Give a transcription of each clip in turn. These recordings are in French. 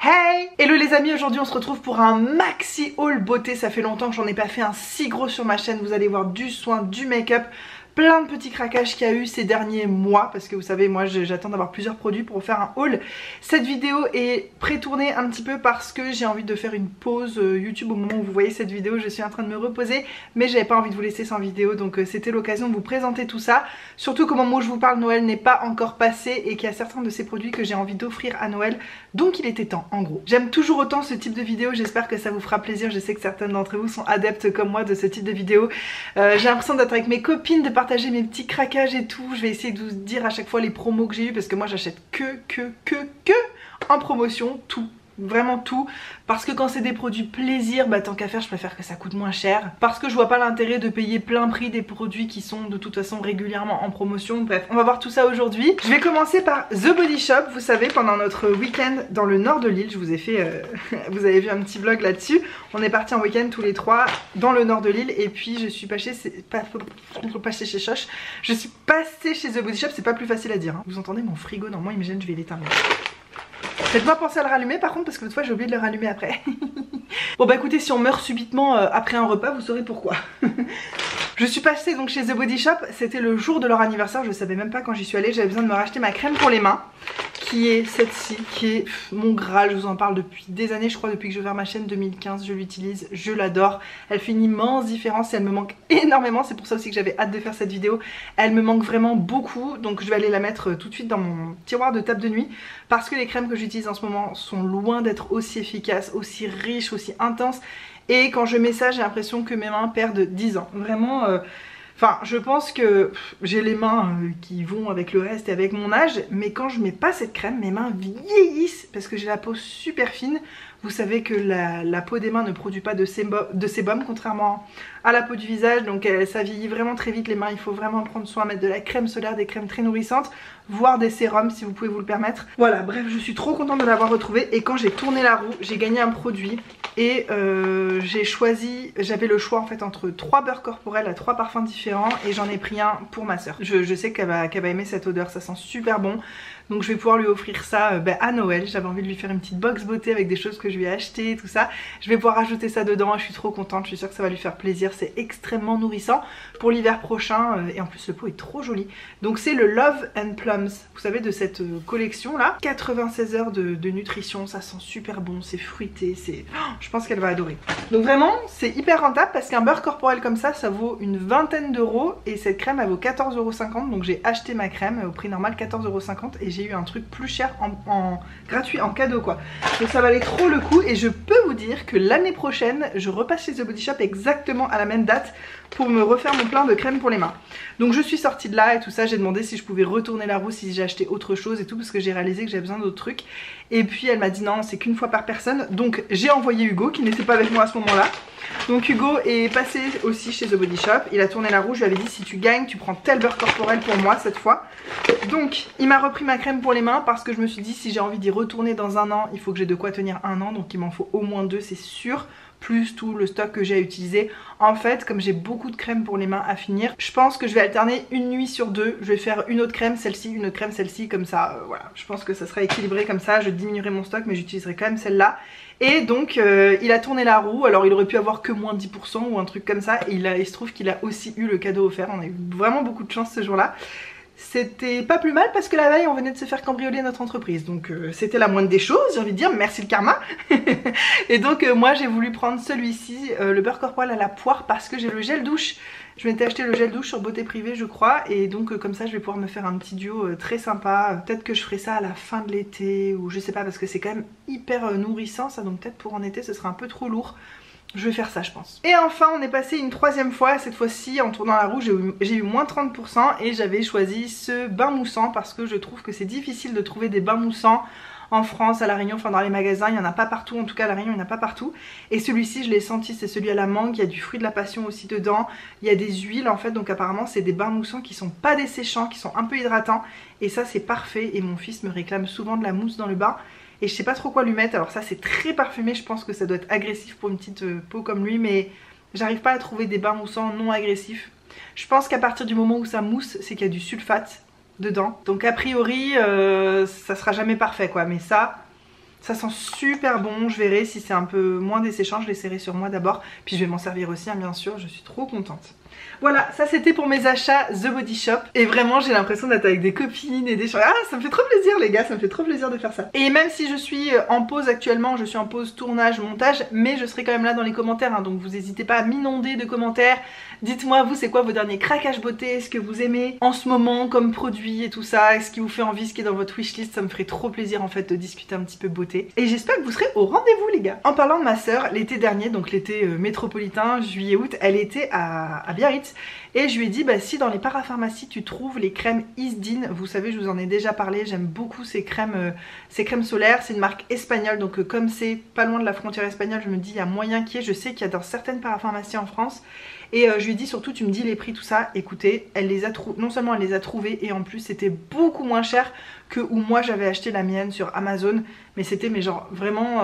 Hey! Hello les amis, aujourd'hui on se retrouve pour un maxi haul beauté. Ça fait longtemps que j'en ai pas fait un si gros sur ma chaîne. Vous allez voir du soin, du make-up, plein de petits craquages qu'il y a eu ces derniers mois. Parce que vous savez, moi j'attends d'avoir plusieurs produits pour faire un haul. Cette vidéo est pré-tournée un petit peu parce que j'ai envie de faire une pause YouTube au moment où vous voyez cette vidéo. Je suis en train de me reposer, mais j'avais pas envie de vous laisser sans vidéo. Donc c'était l'occasion de vous présenter tout ça. Surtout qu'au moment où je vous parle, Noël n'est pas encore passé et qu'il y a certains de ces produits que j'ai envie d'offrir à Noël. Donc il était temps, en gros. J'aime toujours autant ce type de vidéo, j'espère que ça vous fera plaisir. Je sais que certaines d'entre vous sont adeptes comme moi de ce type de vidéo. J'ai l'impression d'être avec mes copines, de partager mes petits craquages et tout. Je vais essayer de vous dire à chaque fois les promos que j'ai eu parce que moi j'achète que en promotion, tout. Vraiment tout, parce que quand c'est des produits plaisir, bah tant qu'à faire je préfère que ça coûte moins cher, parce que je vois pas l'intérêt de payer plein prix des produits qui sont de toute façon régulièrement en promotion. Bref, on va voir tout ça aujourd'hui. Je vais commencer par The Body Shop. Vous savez, pendant notre week-end dans le nord de l'île, je vous ai fait vous avez vu un petit vlog là-dessus. On est partis en week-end tous les trois dans le nord de l'île et puis je suis passée chez Choche. Je suis passée chez The Body Shop. C'est pas plus facile à dire hein. Vous entendez mon frigo? Non, moi il me gêne, je vais l'éteindre. Faites-moi penser à le rallumer par contre parce que l'autre fois j'ai oublié de le rallumer après. Bon bah écoutez, si on meurt subitement après un repas, vous saurez pourquoi. Je suis passée donc chez The Body Shop, c'était le jour de leur anniversaire, je savais même pas quand j'y suis allée, j'avais besoin de me racheter ma crème pour les mains, qui est celle-ci, qui est mon Graal. Je vous en parle depuis des années, je crois depuis que j'ai ouvert ma chaîne 2015, je l'utilise, je l'adore. Elle fait une immense différence et elle me manque énormément, c'est pour ça aussi que j'avais hâte de faire cette vidéo. Elle me manque vraiment beaucoup, donc je vais aller la mettre tout de suite dans mon tiroir de table de nuit, parce que les crèmes que j'utilise en ce moment sont loin d'être aussi efficaces, aussi riches, aussi intenses. Et quand je mets ça, j'ai l'impression que mes mains perdent 10 ans. Vraiment, enfin, je pense que j'ai les mains qui vont avec le reste et avec mon âge. Mais quand je mets pas cette crème, mes mains vieillissent parce que j'ai la peau super fine. Vous savez que la peau des mains ne produit pas de sébum, contrairement à la peau du visage. Donc ça vieillit vraiment très vite les mains. Il faut vraiment prendre soin, mettre de la crème solaire, des crèmes très nourrissantes, voire des sérums si vous pouvez vous le permettre. Voilà, bref, je suis trop contente de l'avoir retrouvé. Et quand j'ai tourné la roue, j'ai gagné un produit. Et j'ai choisi, j'avais le choix en fait entre 3 beurres corporels à 3 parfums différents. Et j'en ai pris un pour ma soeur. Je sais qu'elle va aimer cette odeur, ça sent super bon. Donc je vais pouvoir lui offrir ça à Noël. J'avais envie de lui faire une petite box beauté avec des choses que je lui ai achetées, tout ça. Je vais pouvoir rajouter ça dedans, je suis trop contente, je suis sûre que ça va lui faire plaisir. C'est extrêmement nourrissant pour l'hiver prochain et en plus le pot est trop joli. Donc c'est le Love and Plums, vous savez, de cette collection là. 96 heures de nutrition, ça sent super bon, c'est fruité, c'est... Oh, je pense qu'elle va adorer. Donc vraiment c'est hyper rentable parce qu'un beurre corporel comme ça vaut une vingtaine d'euros et cette crème elle vaut 14,50 €. Donc j'ai acheté ma crème au prix normal 14,50 € et j'ai eu un truc plus cher en gratuit, en cadeau quoi. Donc ça valait trop le coup et je peux vous dire que l'année prochaine je repasse chez The Body Shop exactement à la même date pour me refaire mon plein de crème pour les mains. Donc je suis sortie de là et tout ça, j'ai demandé si je pouvais retourner la roue, si j'ai acheté autre chose et tout parce que j'ai réalisé que j'avais besoin d'autres trucs. Et puis elle m'a dit non, c'est qu'une fois par personne. Donc j'ai envoyé Hugo qui n'était pas avec moi à ce moment là. Donc Hugo est passé aussi chez The Body Shop, il a tourné la roue, je lui avais dit si tu gagnes tu prends tel beurre corporel pour moi cette fois. Donc il m'a repris ma crème pour les mains parce que je me suis dit si j'ai envie d'y retourner dans un an, il faut que j'ai de quoi tenir un an, donc il m'en faut au moins 2 c'est sûr, plus tout le stock que j'ai à utiliser. En fait, comme j'ai beaucoup de crème pour les mains à finir, je pense que je vais alterner une nuit sur 2. Je vais faire une autre crème, celle-ci, une autre crème, celle-ci, comme ça, voilà. Je pense que ça sera équilibré comme ça, je diminuerai mon stock mais j'utiliserai quand même celle-là. Et donc il a tourné la roue, alors il aurait pu avoir que moins 10% ou un truc comme ça. Et il se trouve qu'il a aussi eu le cadeau offert, on a eu vraiment beaucoup de chance ce jour-là. C'était pas plus mal parce que la veille on venait de se faire cambrioler notre entreprise. Donc c'était la moindre des choses, j'ai envie de dire, merci le karma. Et donc moi j'ai voulu prendre celui-ci, le beurre corporel à la poire parce que j'ai le gel douche. Je m'étais acheté le gel douche sur Beauté Privée je crois. Et donc comme ça je vais pouvoir me faire un petit duo très sympa. Peut-être que je ferai ça à la fin de l'été ou je sais pas parce que c'est quand même hyper nourrissant ça. Donc peut-être pour en été ce sera un peu trop lourd. Je vais faire ça je pense. Et enfin on est passé une troisième fois, cette fois-ci en tournant la roue j'ai eu moins 30% et j'avais choisi ce bain moussant parce que je trouve que c'est difficile de trouver des bains moussants en France, à La Réunion, enfin dans les magasins, il n'y en a pas partout, en tout cas à La Réunion il n'y en a pas partout. Et celui-ci je l'ai senti, c'est celui à la mangue, il y a du fruit de la passion aussi dedans, il y a des huiles en fait, donc apparemment c'est des bains moussants qui sont pas desséchants, qui sont un peu hydratants. Et ça c'est parfait et mon fils me réclame souvent de la mousse dans le bain. Et je sais pas trop quoi lui mettre, alors ça c'est très parfumé, je pense que ça doit être agressif pour une petite peau comme lui, mais j'arrive pas à trouver des bains moussants non agressifs. Je pense qu'à partir du moment où ça mousse, c'est qu'il y a du sulfate dedans. Donc a priori, ça sera jamais parfait quoi, mais ça Ça sent super bon, je verrai si c'est un peu moins desséchant, je l'essaierai sur moi d'abord. Puis je vais m'en servir aussi, hein, bien sûr, je suis trop contente. Voilà, ça c'était pour mes achats The Body Shop. Et vraiment j'ai l'impression d'être avec des copines et des choses. Ah, ça me fait trop plaisir les gars, ça me fait trop plaisir de faire ça. Et même si je suis en pause actuellement, je suis en pause tournage, montage, mais je serai quand même là dans les commentaires, hein, donc vous n'hésitez pas à m'inonder de commentaires. Dites-moi vous c'est quoi vos derniers craquages beauté, ce que vous aimez en ce moment comme produit et tout ça, ce qui vous fait envie, ce qui est dans votre wishlist, ça me ferait trop plaisir en fait de discuter un petit peu beauté. Et j'espère que vous serez au rendez-vous les gars. En parlant de ma soeur, l'été dernier, donc l'été métropolitain, juillet-août, elle était à Biarritz. Et je lui ai dit bah si dans les parapharmacies tu trouves les crèmes Isdin, vous savez je vous en ai déjà parlé, j'aime beaucoup ces crèmes solaires, c'est une marque espagnole donc comme c'est pas loin de la frontière espagnole je me dis il y a moyen qu'il y ait, je sais qu'il y a dans certaines parapharmacies en France. Et je lui ai dit surtout tu me dis les prix tout ça, écoutez elle les a non seulement elle les a trouvés et en plus c'était beaucoup moins cher que où moi j'avais acheté la mienne sur Amazon. Mais c'était mais genre vraiment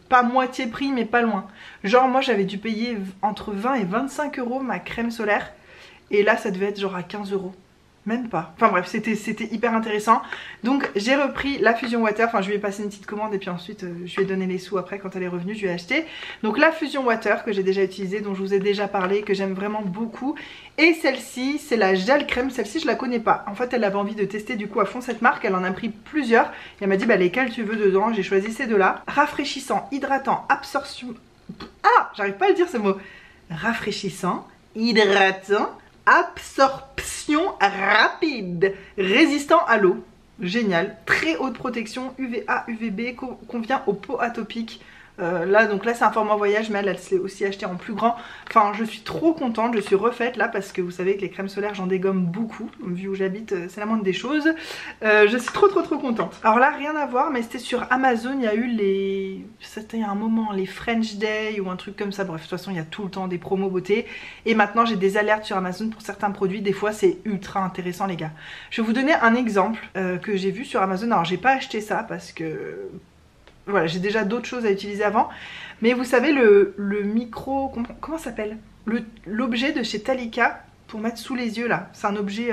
pas moitié prix mais pas loin. Genre moi j'avais dû payer entre 20 et 25 € ma crème solaire. Et là ça devait être genre à 15 €. Même pas. Enfin bref, c'était hyper intéressant. Donc j'ai repris la Fusion Water. Enfin je lui ai passé une petite commande et puis ensuite je lui ai donné les sous après quand elle est revenue, je lui ai acheté. Donc la Fusion Water que j'ai déjà utilisée, dont je vous ai déjà parlé, que j'aime vraiment beaucoup. Et celle-ci, c'est la gel crème. Celle-ci je la connais pas. En fait elle avait envie de tester du coup à fond cette marque. Elle en a pris plusieurs. Et elle m'a dit bah lesquelles tu veux dedans. J'ai choisi ces deux-là. Rafraîchissant, hydratant, absorption... Ah, j'arrive pas à le dire ce mot. Rafraîchissant, hydratant, absorption rapide, résistant à l'eau, génial, très haute protection UVA, UVB, convient aux peaux atopiques. Là c'est un format voyage mais elle s'est aussi achetée en plus grand. Enfin je suis trop contente, je suis refaite là parce que vous savez que les crèmes solaires j'en dégomme beaucoup. Vu où j'habite c'est la moindre des choses. Je suis trop contente. Alors là rien à voir mais c'était sur Amazon, il y a eu les... C'était un moment les French Day ou un truc comme ça. Bref de toute façon il y a tout le temps des promos beauté. Et maintenant j'ai des alertes sur Amazon pour certains produits. Des fois c'est ultra intéressant les gars. Je vais vous donner un exemple que j'ai vu sur Amazon. Alors j'ai pas acheté ça parce que... Voilà, j'ai déjà d'autres choses à utiliser avant. Mais vous savez, le micro... Comment ça s'appelle? L'objet de chez Talika pour mettre sous les yeux là. C'est un objet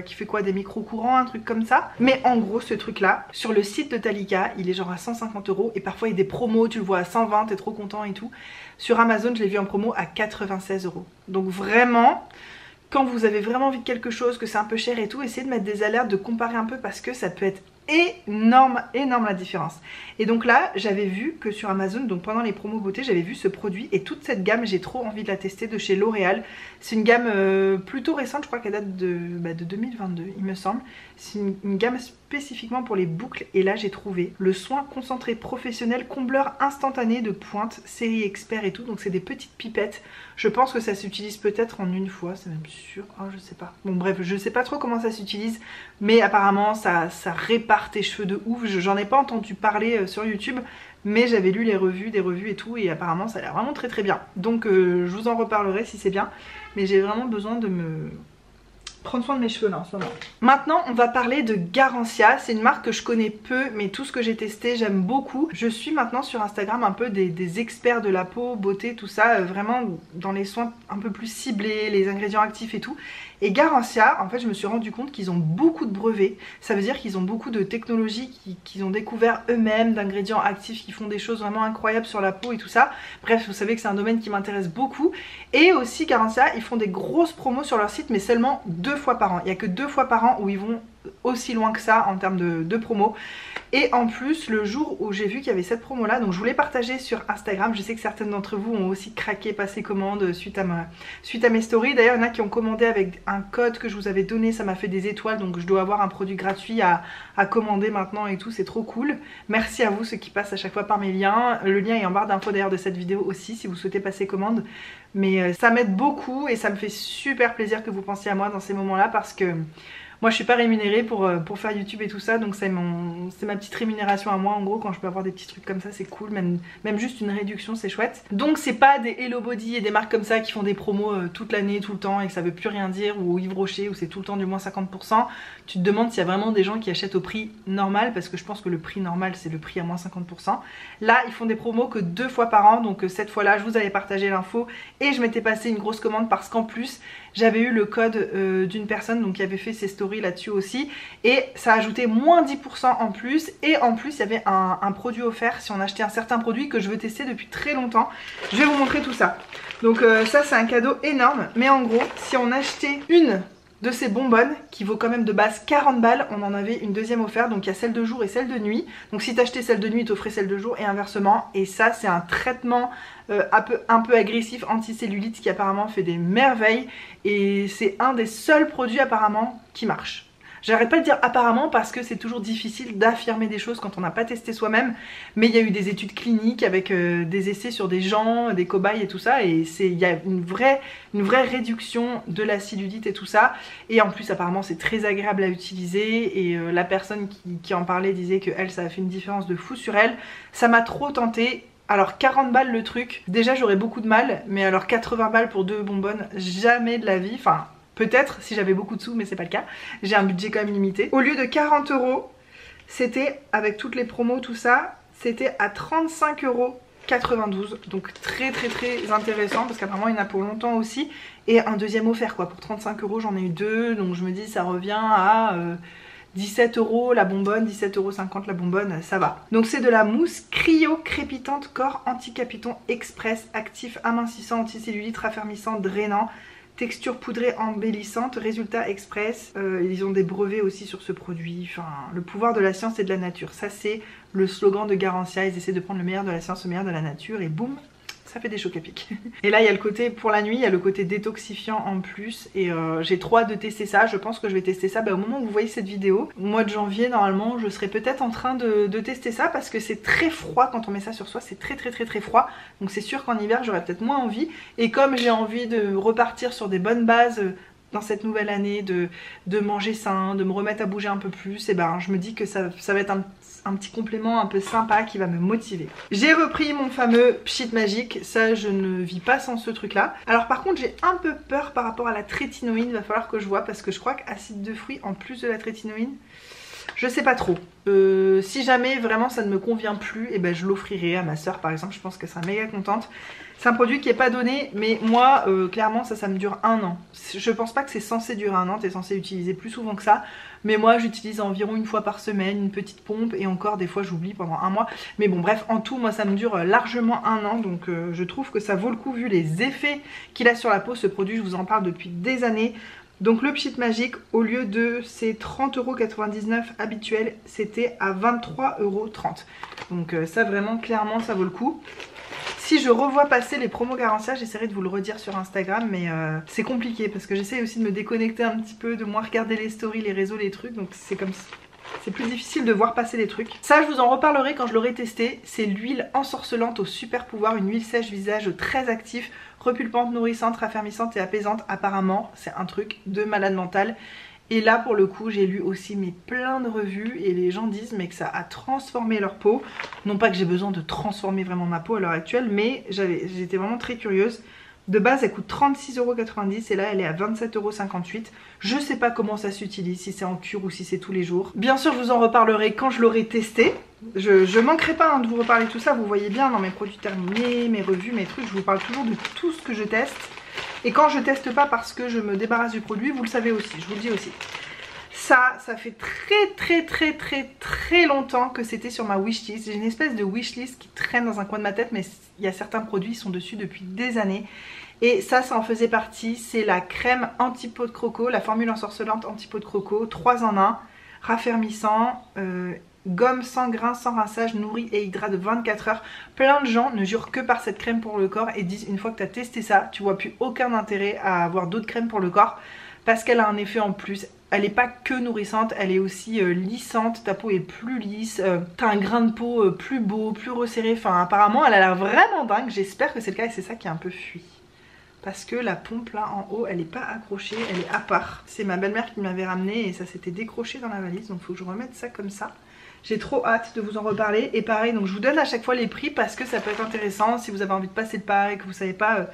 qui fait quoi? Des micro-courants, un truc comme ça. Mais en gros, ce truc là, sur le site de Talika, il est genre à 150 €. Et parfois, il y a des promos, tu le vois à 120, t'es trop content et tout. Sur Amazon, je l'ai vu en promo à 96 €. Donc vraiment... Quand vous avez vraiment envie de quelque chose, que c'est un peu cher et tout, essayez de mettre des alertes, de comparer un peu parce que ça peut être énorme la différence. Et donc là j'avais vu que sur Amazon, donc pendant les promos beauté, j'avais vu ce produit et toute cette gamme, j'ai trop envie de la tester, de chez L'Oréal. C'est une gamme plutôt récente, je crois qu'elle date de 2022 il me semble. C'est une gamme spécifiquement pour les boucles et là j'ai trouvé le soin concentré professionnel combleur instantané de pointe, série expert et tout. Donc c'est des petites pipettes. Je pense que ça s'utilise peut-être en une fois, c'est même sûr. Oh, je sais pas. Bon bref, je sais pas trop comment ça s'utilise, mais apparemment ça répare tes cheveux de ouf. J'en ai pas entendu parler sur YouTube, mais j'avais lu des revues et tout, et apparemment ça a l'air vraiment très bien. Donc je vous en reparlerai si c'est bien, mais j'ai vraiment besoin de me prendre soin de mes cheveux là en ce moment. Maintenant on va parler de Garancia. C'est une marque que je connais peu, mais tout ce que j'ai testé j'aime beaucoup. Je suis maintenant sur Instagram un peu des experts de la peau, beauté, tout ça, vraiment dans les soins un peu plus ciblés, les ingrédients actifs et tout. Et Garancia, en fait je me suis rendu compte qu'ils ont beaucoup de brevets. Ça veut dire qu'ils ont beaucoup de technologies qu'ils ont découvert eux-mêmes, d'ingrédients actifs qui font des choses vraiment incroyables sur la peau et tout ça. Bref, vous savez que c'est un domaine qui m'intéresse beaucoup. Et aussi Garancia, ils font des grosses promos sur leur site, mais seulement 2 fois par an. Il n'y a que 2 fois par an où ils vont aussi loin que ça en termes de promo. Et en plus le jour où j'ai vu qu'il y avait cette promo là, donc je voulais partager sur Instagram. Je sais que certaines d'entre vous ont aussi craqué, passé commande suite à mes stories. D'ailleurs il y en a qui ont commandé avec un code que je vous avais donné, ça m'a fait des étoiles, donc je dois avoir un produit gratuit à commander maintenant et tout, c'est trop cool. Merci à vous ceux qui passent à chaque fois par mes liens. Le lien est en barre d'infos d'ailleurs de cette vidéo aussi si vous souhaitez passer commande. Mais ça m'aide beaucoup et ça me fait super plaisir que vous pensiez à moi dans ces moments là, parce que moi je suis pas rémunérée pour faire YouTube et tout ça, donc c'est ma petite rémunération à moi en gros. Quand je peux avoir des petits trucs comme ça c'est cool, même juste une réduction c'est chouette. Donc c'est pas des Hello Body et des marques comme ça qui font des promos toute l'année, tout le temps, et que ça veut plus rien dire, ou Yves Rocher où c'est tout le temps du moins 50%. Tu te demandes s'il y a vraiment des gens qui achètent au prix normal, parce que je pense que le prix normal c'est le prix à moins 50%. Là ils font des promos que 2 fois par an, donc cette fois là je vous avais partagé l'info et je m'étais passé une grosse commande parce qu'en plus j'avais eu le code d'une personne donc qui avait fait ses stories là-dessus aussi et ça ajoutait moins 10% en plus et en plus il y avait un produit offert si on achetait un certain produit que je veux tester depuis très longtemps. Je vais vous montrer tout ça. Donc ça c'est un cadeau énorme mais en gros si on achetait une de ces bonbonnes qui vaut quand même de base 40 balles, on en avait une deuxième offerte, donc il y a celle de jour et celle de nuit. Donc si t'achetais celle de nuit, t'offrais celle de jour et inversement. Et ça c'est un traitement un peu agressif anticellulite qui apparemment fait des merveilles. Et c'est un des seuls produits apparemment qui marche. J'arrête pas de dire apparemment parce que c'est toujours difficile d'affirmer des choses quand on n'a pas testé soi-même. Mais il y a eu des études cliniques avec des essais sur des gens, des cobayes et tout ça. Et il y a une vraie réduction de la cellulite et tout ça. Et en plus apparemment c'est très agréable à utiliser. Et la personne qui en parlait disait que elle ça a fait une différence de fou sur elle. Ça m'a trop tenté. Alors 40 balles le truc, déjà j'aurais beaucoup de mal. Mais alors 80 balles pour 2 bonbonnes, jamais de la vie. Enfin... peut-être si j'avais beaucoup de sous mais c'est pas le cas. J'ai un budget quand même limité. Au lieu de 40 €, c'était avec toutes les promos tout ça, c'était à 35,92 €. Donc très intéressant parce qu'apparemment il y en a pour longtemps aussi. Et un deuxième offert quoi. Pour 35 € j'en ai eu 2. Donc je me dis ça revient à 17 € la bonbonne, 17,50 € la bonbonne, ça va. Donc c'est de la mousse cryo crépitante corps anti-capiton express, actif, amincissant, anticellulite, raffermissant, drainant. Texture poudrée embellissante, résultat express. Ils ont des brevets aussi sur ce produit. Enfin, le pouvoir de la science et de la nature. Ça, c'est le slogan de Garancia. Ils essaient de prendre le meilleur de la science, le meilleur de la nature. Et boum, ça fait des chocs à pic. Et là, il y a le côté, pour la nuit, il y a le côté détoxifiant en plus. Et j'ai trop hâte de tester ça. Je pense que je vais tester ça au moment où vous voyez cette vidéo. Au mois de janvier, normalement, je serai peut-être en train de tester ça. Parce que c'est très froid quand on met ça sur soi. C'est très froid. Donc c'est sûr qu'en hiver, j'aurais peut-être moins envie. Et comme j'ai envie de repartir sur des bonnes bases... dans cette nouvelle année, de manger sain, de me remettre à bouger un peu plus, et ben je me dis que ça va être un petit complément un peu sympa qui va me motiver. J'ai repris mon fameux Pchit magique, ça je ne vis pas sans ce truc là. Alors par contre j'ai un peu peur par rapport à la trétinoïne, il va falloir que je vois parce que je crois qu'acide de fruits en plus de la trétinoïne, je sais pas trop. Si jamais vraiment ça ne me convient plus, et ben je l'offrirai à ma soeur par exemple, je pense qu'elle sera méga contente. C'est un produit qui est pas donné, mais moi clairement ça me dure 1 an. Je pense pas que c'est censé durer 1 an, t'es censé utiliser plus souvent que ça. Mais moi j'utilise environ 1 fois par semaine, une petite pompe et encore des fois j'oublie pendant 1 mois. Mais bon bref, en tout moi ça me dure largement 1 an, donc je trouve que ça vaut le coup vu les effets qu'il a sur la peau. Ce produit je vous en parle depuis des années. Donc le Pchit magique, au lieu de ces 30,99 € habituels, c'était à 23,30 €. Donc ça vraiment clairement ça vaut le coup. Si je revois passer les promos Garancia, j'essaierai de vous le redire sur Instagram, mais c'est compliqué parce que j'essaie aussi de me déconnecter un petit peu, de moins regarder les stories, les réseaux, les trucs, donc c'est comme ça. C'est plus difficile de voir passer les trucs. Ça je vous en reparlerai quand je l'aurai testé. C'est l'huile ensorcelante au super pouvoir, une huile sèche visage très actif, repulpante, nourrissante, raffermissante et apaisante. Apparemment c'est un truc de malade mental. Et là pour le coup j'ai lu aussi plein de revues et les gens disent mais que ça a transformé leur peau. Non pas que j'ai besoin de transformer vraiment ma peau à l'heure actuelle, mais j'étais vraiment très curieuse. De base elle coûte 36,90 € et là elle est à 27,58 €. Je sais pas comment ça s'utilise, si c'est en cure ou si c'est tous les jours. Bien sûr je vous en reparlerai quand je l'aurai testé. Je manquerai pas de vous reparler de tout ça, vous voyez bien dans mes produits terminés, mes revues, mes trucs, je vous parle toujours de tout ce que je teste. Et quand je teste pas parce que je me débarrasse du produit, vous le savez aussi, je vous le dis aussi. Ça fait très longtemps que c'était sur ma wishlist. J'ai une espèce de wishlist qui traîne dans un coin de ma tête, mais il y a certains produits qui sont dessus depuis des années. Et ça en faisait partie, c'est la crème anti-peau de croco, la formule ensorcelante anti-peau de croco, 3 en 1, raffermissant, gomme sans grains, sans rinçage, nourrit et hydrate de 24 heures. Plein de gens ne jurent que par cette crème pour le corps et disent une fois que tu as testé ça, tu vois plus aucun intérêt à avoir d'autres crèmes pour le corps parce qu'elle a un effet en plus. Elle n'est pas que nourrissante, elle est aussi lissante, ta peau est plus lisse, t'as un grain de peau plus beau, plus resserré. Enfin apparemment elle a l'air vraiment dingue, j'espère que c'est le cas et c'est ça qui est un peu fui. Parce que la pompe là en haut elle n'est pas accrochée, elle est à part. C'est ma belle-mère qui me l'avait ramenée et ça s'était décroché dans la valise, donc il faut que je remette ça comme ça. J'ai trop hâte de vous en reparler. Et pareil, donc je vous donne à chaque fois les prix parce que ça peut être intéressant si vous avez envie de passer le pas et que vous savez pas.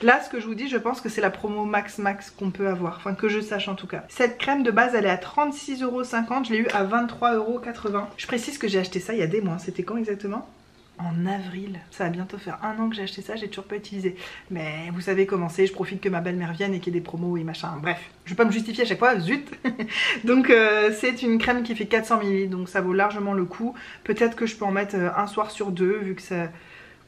Là ce que je vous dis, je pense que c'est la promo max qu'on peut avoir, enfin que je sache en tout cas. Cette crème de base elle est à 36,50 €, je l'ai eu à 23,80 €. Je précise que j'ai acheté ça il y a des mois, c'était quand exactement? en avril. Ça va bientôt faire 1 an que j'ai acheté ça, j'ai toujours pas utilisé. Mais vous savez comment c'est, je profite que ma belle-mère vienne et qu'il y ait des promos et machin. Bref, je vais pas me justifier à chaque fois, zut. Donc c'est une crème qui fait 400 ml, donc ça vaut largement le coup. Peut-être que je peux en mettre un soir sur 2, vu que ça...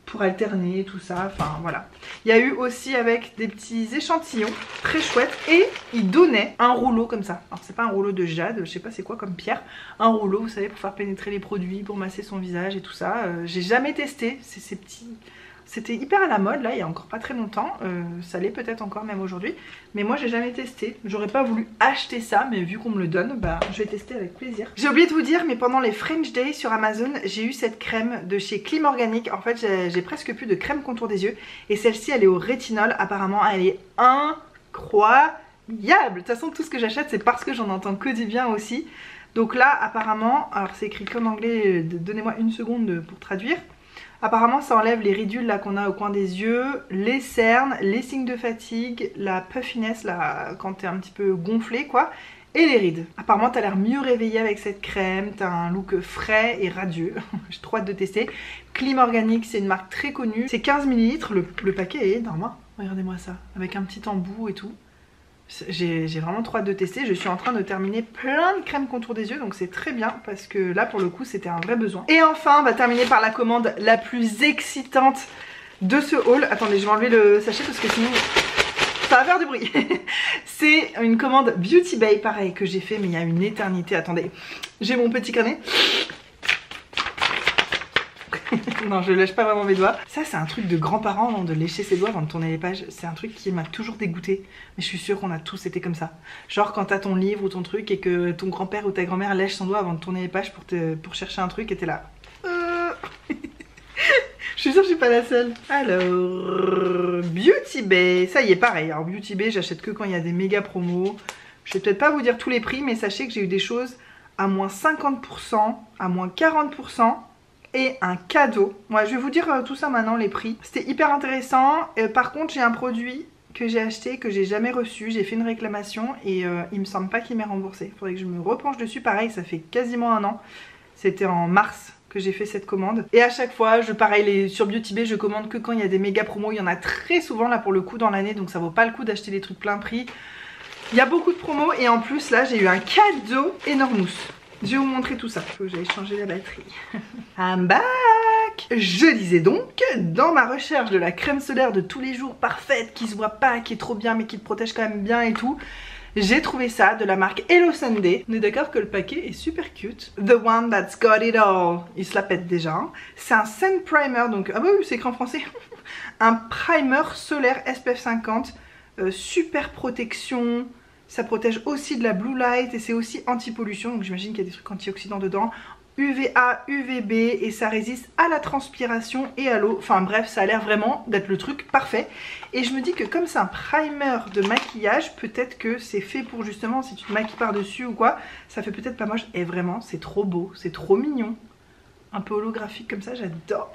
pour alterner tout ça, enfin voilà. Il y a eu aussi avec des petits échantillons très chouettes et ils donnaient un rouleau comme ça. Alors c'est pas un rouleau de jade, je sais pas c'est quoi comme pierre, un rouleau vous savez pour faire pénétrer les produits, pour masser son visage et tout ça. J'ai jamais testé, c'est ces petits... C'était hyper à la mode là il y a encore pas très longtemps, ça l'est peut-être encore même aujourd'hui, mais moi j'ai jamais testé. J'aurais pas voulu acheter ça, mais vu qu'on me le donne, bah je vais tester avec plaisir. J'ai oublié de vous dire, mais pendant les French Day sur Amazon, j'ai eu cette crème de chez Clim Organic. En fait j'ai presque plus de crème contour des yeux, et celle-ci elle est au rétinol, apparemment elle est incroyable. De toute façon tout ce que j'achète c'est parce que j'en entends que du bien aussi. Donc là apparemment, alors c'est écrit comme anglais, donnez-moi une seconde pour traduire. Apparemment ça enlève les ridules là qu'on a au coin des yeux, les cernes, les signes de fatigue, la puffiness là quand t'es un petit peu gonflé quoi, et les rides. Apparemment t'as l'air mieux réveillé avec cette crème, t'as un look frais et radieux. J'ai trop hâte de tester. Clim Organic c'est une marque très connue, c'est 15 ml, le paquet est énorme, hein. Regardez-moi ça, avec un petit embout et tout. J'ai vraiment trop hâte de tester. Je suis en train de terminer plein de crèmes contour des yeux, donc c'est très bien parce que là pour le coup c'était un vrai besoin. Et enfin on va terminer par la commande la plus excitante de ce haul. Attendez, je vais enlever le sachet parce que sinon ça va faire du bruit. C'est une commande Beauty Bay, pareil, que j'ai fait mais il y a une éternité. Attendez, j'ai mon petit carnet. Non, je lèche pas vraiment mes doigts. Ça c'est un truc de grands-parents, de lécher ses doigts avant de tourner les pages. C'est un truc qui m'a toujours dégoûté. Mais je suis sûre qu'on a tous été comme ça. Genre quand t'as ton livre ou ton truc et que ton grand-père ou ta grand-mère lèche son doigt avant de tourner les pages pour chercher un truc et t'es là. Je suis sûre que je suis pas la seule. Alors, Beauty Bay. Ça y est, pareil. Alors Beauty Bay, j'achète que quand il y a des méga promos. Je vais peut-être pas vous dire tous les prix, mais sachez que j'ai eu des choses à moins 50%, à moins 40%. Et un cadeau. Moi je vais vous dire tout ça maintenant, les prix. C'était hyper intéressant. Par contre j'ai un produit que j'ai acheté, que j'ai jamais reçu. J'ai fait une réclamation et il me semble pas qu'il m'ait remboursé. Faudrait que je me repenche dessus. Pareil, ça fait quasiment 1 an. C'était en mars que j'ai fait cette commande. Et à chaque fois, sur Beauty Bay, je commande que quand il y a des méga promos. Il y en a très souvent là pour le coup dans l'année, donc ça vaut pas le coup d'acheter des trucs plein prix. Il y a beaucoup de promos et en plus là j'ai eu un cadeau énormous. Je vais vous montrer tout ça. Il faut que j'aille changer la batterie. I'm back. Je disais donc, dans ma recherche de la crème solaire de tous les jours parfaite, qui se voit pas, qui est trop bien mais qui te protège quand même bien et tout, j'ai trouvé ça de la marque Hello Sunday. On est d'accord que le paquet est super cute. The one that's got it all. Il se la pète déjà. Hein. C'est un sun primer, donc... Ah bah oui, c'est écrit en français. Un primer solaire SPF 50. Super protection... Ça protège aussi de la blue light et c'est aussi anti-pollution. Donc j'imagine qu'il y a des trucs antioxydants dedans. UVA, UVB et ça résiste à la transpiration et à l'eau. Enfin bref, ça a l'air vraiment d'être le truc parfait. Et je me dis que comme c'est un primer de maquillage, peut-être que c'est fait pour justement si tu te maquilles par-dessus ou quoi. Ça fait peut-être pas moche. Et vraiment, c'est trop beau, c'est trop mignon. Un peu holographique comme ça, j'adore.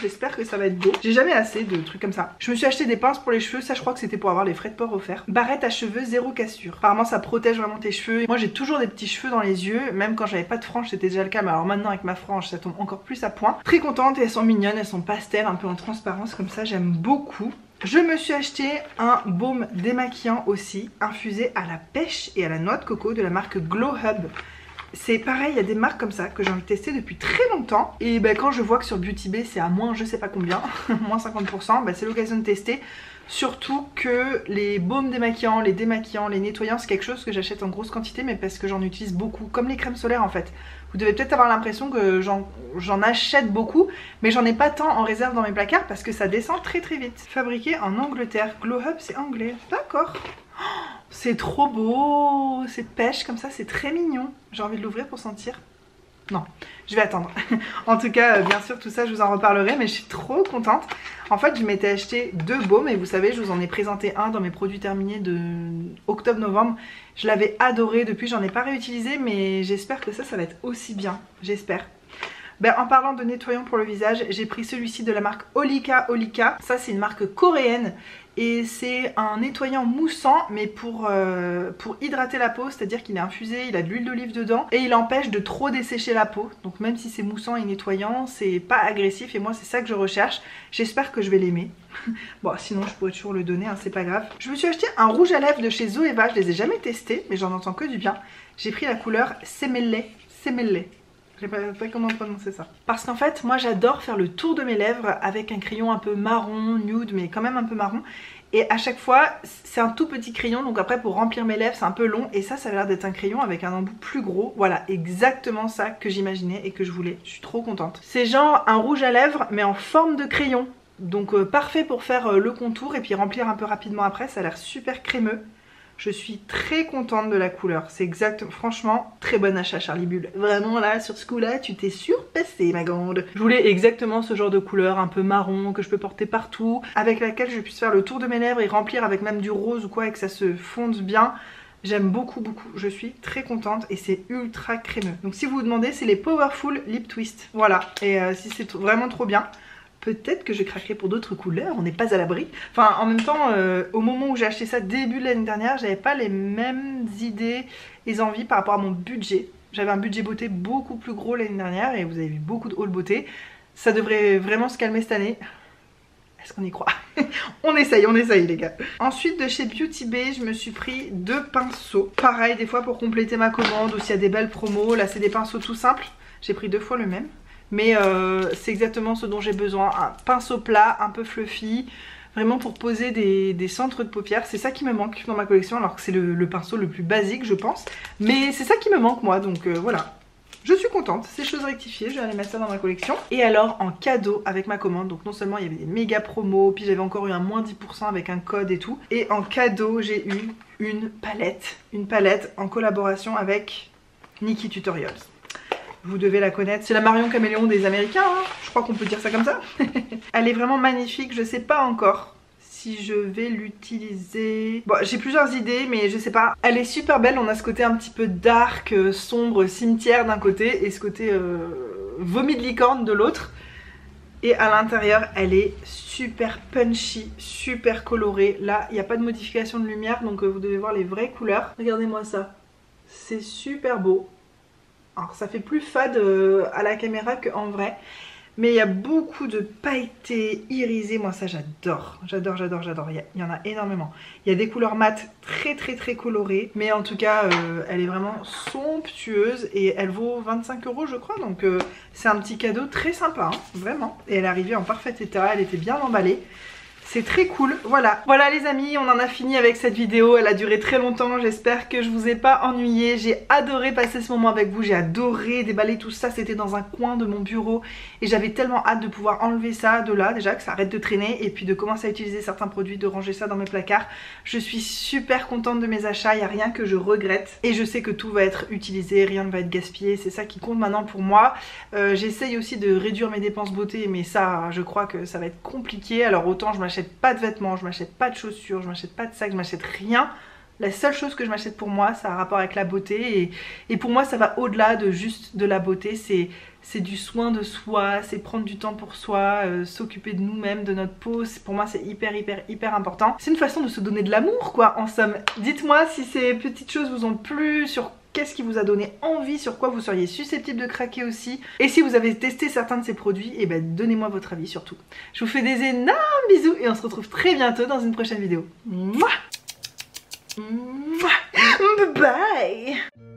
J'espère que ça va être beau. J'ai jamais assez de trucs comme ça. Je me suis acheté des pinces pour les cheveux. Ça je crois que c'était pour avoir les frais de port offerts. Barrette à cheveux, 0 cassure. Apparemment ça protège vraiment tes cheveux. Moi j'ai toujours des petits cheveux dans les yeux. Même quand j'avais pas de franges c'était déjà le cas. Mais alors maintenant avec ma frange ça tombe encore plus à point. Très contente et elles sont mignonnes. Elles sont pastel, un peu en transparence comme ça. J'aime beaucoup. Je me suis acheté un baume démaquillant aussi. Infusé à la pêche et à la noix de coco de la marque Glow Hub. C'est pareil, il y a des marques comme ça que j'ai envie de tester depuis très longtemps. Et ben, quand je vois que sur Beauty Bay c'est à moins je sais pas combien, moins 50%, ben, c'est l'occasion de tester. Surtout que les baumes démaquillants, les nettoyants, c'est quelque chose que j'achète en grosse quantité mais parce que j'en utilise beaucoup, comme les crèmes solaires en fait. Vous devez peut-être avoir l'impression que j'en achète beaucoup, mais j'en ai pas tant en réserve dans mes placards parce que ça descend très très vite. Fabriqué en Angleterre, Glow Hub c'est anglais, d'accord. C'est trop beau, c'est pêche comme ça, c'est très mignon. J'ai envie de l'ouvrir pour sentir. Non, je vais attendre. En tout cas, bien sûr, tout ça, je vous en reparlerai, mais je suis trop contente. En fait, je m'étais acheté 2 baumes et vous savez, je vous en ai présenté un dans mes produits terminés de octobre-novembre. Je l'avais adoré, depuis, j'en ai pas réutilisé, mais j'espère que ça va être aussi bien. J'espère. En parlant de nettoyant pour le visage, j'ai pris celui-ci de la marque Olika. Ça c'est une marque coréenne et c'est un nettoyant moussant mais pour hydrater la peau, c'est-à-dire qu'il est infusé, il a de l'huile d'olive dedans et il empêche de trop dessécher la peau. Donc même si c'est moussant et nettoyant, c'est pas agressif et moi c'est ça que je recherche. J'espère que je vais l'aimer. Bon, sinon je pourrais toujours le donner, hein, c'est pas grave. Je me suis acheté un rouge à lèvres de chez Zoeva, je les ai jamais testés mais j'en entends que du bien. J'ai pris la couleur Semelle. Je sais pas comment prononcer ça. Parce qu'en fait, moi j'adore faire le tour de mes lèvres avec un crayon un peu marron, nude, mais quand même un peu marron. Et à chaque fois, c'est un tout petit crayon, donc après pour remplir mes lèvres, c'est un peu long. Et ça a l'air d'être un crayon avec un embout plus gros. Voilà, exactement ça que j'imaginais et que je voulais. Je suis trop contente. C'est genre un rouge à lèvres, mais en forme de crayon. Donc parfait pour faire le contour et puis remplir un peu rapidement après. Ça a l'air super crémeux. Je suis très contente de la couleur, c'est exact, franchement, très bon achat Charlie Bull. Vraiment là, sur ce coup-là, tu t'es surpassée ma grande. Je voulais exactement ce genre de couleur, un peu marron, que je peux porter partout, avec laquelle je puisse faire le tour de mes lèvres et remplir avec même du rose ou quoi, et que ça se fonde bien. J'aime beaucoup, je suis très contente et c'est ultra crémeux. Donc si vous vous demandez, c'est les Powerful Lip Twist. Voilà, et si c'est vraiment trop bien. Peut-être que je craquerai pour d'autres couleurs, on n'est pas à l'abri. Enfin, en même temps, au moment où j'ai acheté ça début de l'année dernière, j'avais pas les mêmes idées et envies par rapport à mon budget. J'avais un budget beauté beaucoup plus gros l'année dernière et vous avez vu beaucoup de haul beauté. Ça devrait vraiment se calmer cette année. Est-ce qu'on y croit? On essaye les gars. Ensuite de chez Beauty Bay, je me suis pris 2 pinceaux. Pareil, des fois pour compléter ma commande ou s'il y a des belles promos. Là c'est des pinceaux tout simples. J'ai pris 2 fois le même. Mais c'est exactement ce dont j'ai besoin, un pinceau plat, un peu fluffy, vraiment pour poser des centres de paupières. C'est ça qui me manque dans ma collection, alors que c'est le pinceau le plus basique je pense. Mais c'est ça qui me manque moi, donc voilà. Je suis contente, c'est chose rectifiée, je vais aller mettre ça dans ma collection. Et alors en cadeau avec ma commande, donc non seulement il y avait des méga promos, puis j'avais encore eu un moins 10% avec un code et tout. Et en cadeau j'ai eu une palette en collaboration avec Nikkie Tutorials. Vous devez la connaître, c'est la Marion Caméléon des Américains, hein, je crois qu'on peut dire ça comme ça. Elle est vraiment magnifique, je sais pas encore si je vais l'utiliser. Bon, j'ai plusieurs idées, mais je sais pas. Elle est super belle, on a ce côté un petit peu dark, sombre, cimetière d'un côté, et ce côté vomi de licorne de l'autre. Et à l'intérieur, elle est super punchy, super colorée. Là, il n'y a pas de modification de lumière, donc vous devez voir les vraies couleurs. Regardez-moi ça, c'est super beau. Alors ça fait plus fade à la caméra qu'en vrai. Mais il y a beaucoup de pailletés irisées. Moi ça j'adore. J'adore. Il y en a énormément. Il y a des couleurs mates très colorées. Mais en tout cas elle est vraiment somptueuse. Et elle vaut 25 € je crois. Donc c'est un petit cadeau très sympa. Hein, vraiment. Et elle est arrivée en parfait état. Elle était bien emballée. C'est très cool, voilà. Voilà les amis, on en a fini avec cette vidéo. Elle a duré très longtemps, j'espère que je vous ai pas ennuyé. J'ai adoré passer ce moment avec vous, j'ai adoré déballer tout ça. C'était dans un coin de mon bureau et j'avais tellement hâte de pouvoir enlever ça de là, déjà que ça arrête de traîner, et puis de commencer à utiliser certains produits, de ranger ça dans mes placards. Je suis super contente de mes achats, il n'y a rien que je regrette et je sais que tout va être utilisé, rien ne va être gaspillé, c'est ça qui compte maintenant pour moi. J'essaye aussi de réduire mes dépenses beauté, mais ça je crois que ça va être compliqué. Alors autant je m'achète pas de vêtements, je m'achète pas de chaussures, je m'achète pas de sac, je m'achète rien. La seule chose que je m'achète pour moi, ça a un rapport avec la beauté et pour moi ça va au-delà de juste de la beauté. C'est du soin de soi, c'est prendre du temps pour soi, s'occuper de nous-mêmes, de notre peau. Pour moi c'est hyper important. C'est une façon de se donner de l'amour quoi en somme. Dites-moi si ces petites choses vous ont plu, sur qu'est-ce qui vous a donné envie, sur quoi vous seriez susceptible de craquer aussi. Et si vous avez testé certains de ces produits, et ben donnez-moi votre avis surtout. Je vous fais des énormes bisous et on se retrouve très bientôt dans une prochaine vidéo. Mouah. Mouah. Bye bye.